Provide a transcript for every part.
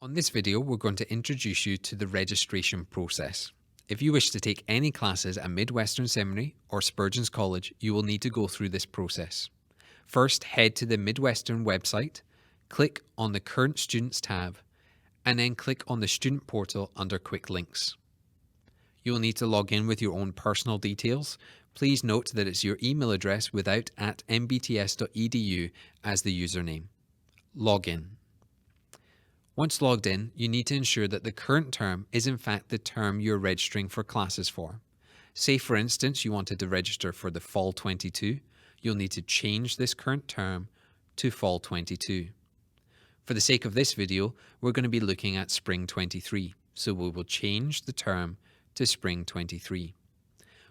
On this video, we're going to introduce you to the registration process. If you wish to take any classes at Midwestern Seminary or Spurgeon's College, you will need to go through this process. First, head to the Midwestern website, click on the Current Students tab, and then click on the Student Portal under Quick Links. You will need to log in with your own personal details. Please note that it's your email address without @mbts.edu as the username. Log in. Once logged in, you need to ensure that the current term is in fact the term you're registering for classes for. Say for instance you wanted to register for the Fall 22, you'll need to change this current term to Fall 22. For the sake of this video, we're going to be looking at Spring 23, so we will change the term to Spring 23.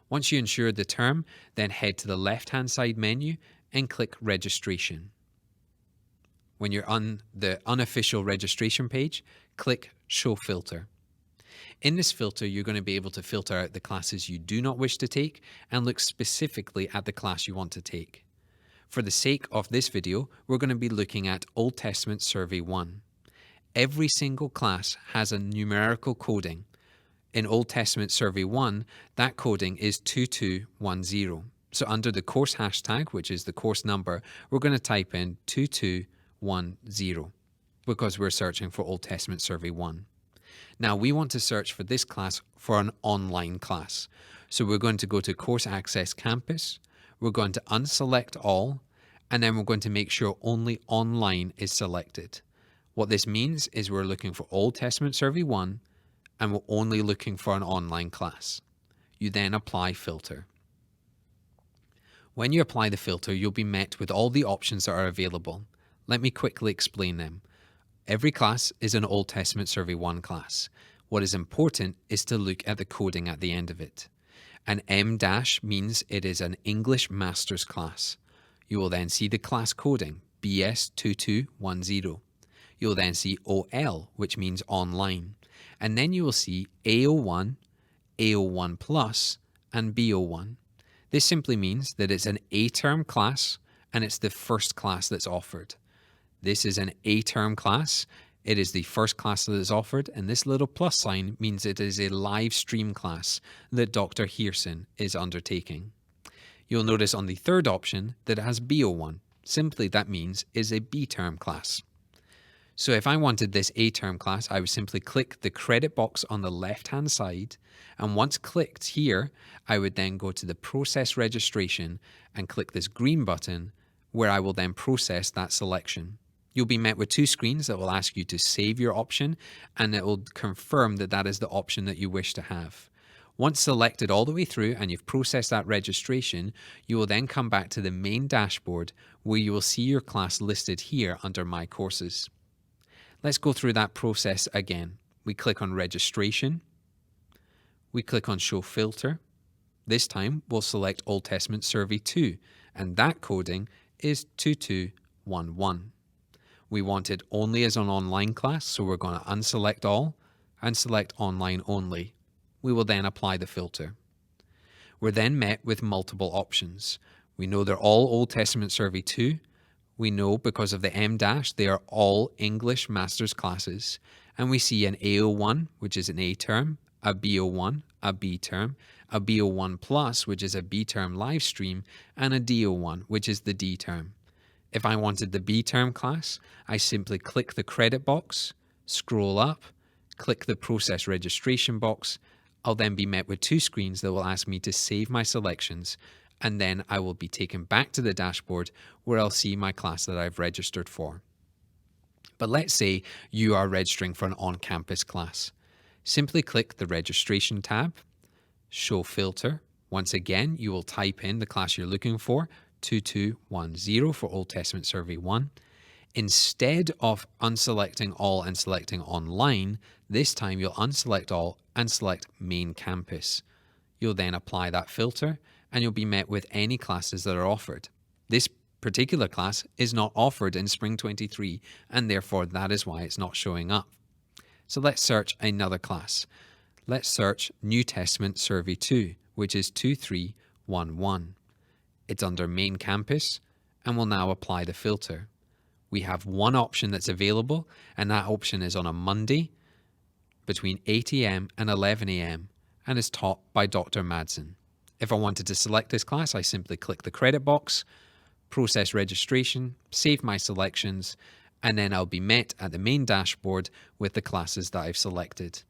Once you ensure the term, then head to the left-hand side menu and click Registration. When you're on the unofficial registration page, click Show Filter. In this filter, you're going to be able to filter out the classes you do not wish to take and look specifically at the class you want to take. For the sake of this video, we're going to be looking at Old Testament Survey 1. Every single class has a numerical coding. In Old Testament Survey 1, that coding is 2210. So under the course hashtag, which is the course number, we're going to type in 2210 because we're searching for Old Testament Survey 1. Now we want to search for this class for an online class. So we're going to go to Course Access Campus, we're going to unselect all, and then we're going to make sure only online is selected. What this means is we're looking for Old Testament Survey 1 and we're only looking for an online class. You then apply filter. When you apply the filter, you'll be met with all the options that are available. Let me quickly explain them. Every class is an Old Testament Survey 1 class. What is important is to look at the coding at the end of it. An M- means it is an English Master's class. You will then see the class coding, BS2210. You'll then see OL, which means online. And then you will see AO1, AO1 Plus, and BO1. This simply means that it's an A-term class and it's the first class that's offered. This is an A-term class. It is the first class that is offered, and this little plus sign means it is a live stream class that Dr. Hearson is undertaking. You'll notice on the third option that it has BO1. Simply that means is a B-term class. So if I wanted this A-term class, I would simply click the credit box on the left-hand side, and once clicked here, I would then go to the process registration and click this green button where I will then process that selection. You'll be met with two screens that will ask you to save your option, and it will confirm that that is the option that you wish to have. Once selected all the way through and you've processed that registration, you will then come back to the main dashboard where you will see your class listed here under My Courses. Let's go through that process again. We click on Registration. We click on Show Filter. This time we'll select Old Testament Survey 2, and that coding is 2211. We want it only as an online class, so we're going to unselect all and select online only. We will then apply the filter. We're then met with multiple options. We know they're all Old Testament Survey 2. We know because of the M- they are all English Master's classes. And we see an AO1, which is an A term, a BO1, a B term, a BO1 Plus, which is a B term live stream, and a DO1, which is the D term. If I wanted the B term class, I simply click the credit box, scroll up, click the process registration box. I'll then be met with two screens that will ask me to save my selections, and then I will be taken back to the dashboard where I'll see my class that I've registered for. But let's say you are registering for an on-campus class. Simply click the Registration tab, Show Filter. Once again, you will type in the class you're looking for, 2210 for Old Testament Survey 1. Instead of unselecting all and selecting online, this time you'll unselect all and select Main Campus. You'll then apply that filter and you'll be met with any classes that are offered. This particular class is not offered in Spring 23, and therefore that is why it's not showing up. So let's search another class. Let's search New Testament Survey 2, which is 2311. It's under Main Campus, and we'll now apply the filter. We have one option that's available, and that option is on a Monday between 8 a.m. and 11 a.m. and is taught by Dr. Madsen. If I wanted to select this class, I simply click the credit box, process registration, save my selections, and then I'll be met at the main dashboard with the classes that I've selected.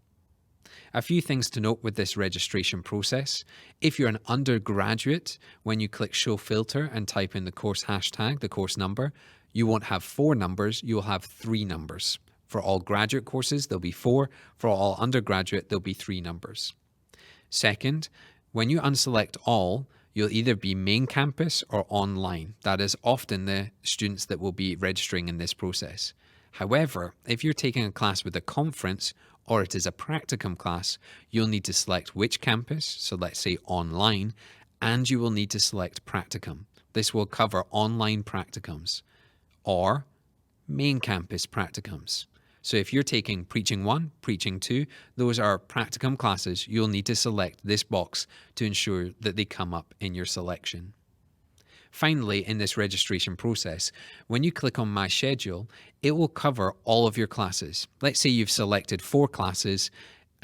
A few things to note with this registration process. If you're an undergraduate, when you click Show Filter and type in the course hashtag, the course number, you won't have 4 numbers, you'll have 3 numbers. For all graduate courses, there'll be 4. For all undergraduate, there'll be 3 numbers. Second, when you unselect all, you'll either be main campus or online. That is often the students that will be registering in this process. However, if you're taking a class with a conference or it is a practicum class, you'll need to select which campus, so let's say online, and you will need to select practicum. This will cover online practicums or main campus practicums. So if you're taking Preaching 1, Preaching 2, those are practicum classes, you'll need to select this box to ensure that they come up in your selection. Finally, in this registration process, when you click on My Schedule, it will cover all of your classes. Let's say you've selected 4 classes,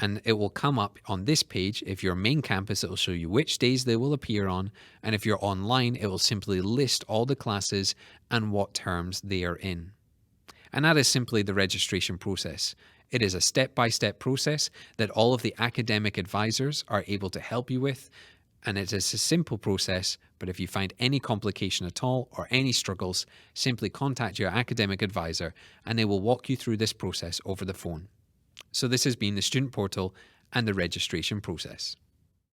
and it will come up on this page. If you're main campus, it will show you which days they will appear on, and if you're online, it will simply list all the classes and what terms they are in. And that is simply the registration process. It is a step-by-step process that all of the academic advisors are able to help you with, and it is a simple process, but if you find any complication at all or any struggles, simply contact your academic advisor and they will walk you through this process over the phone. So this has been the Student Portal and the registration process.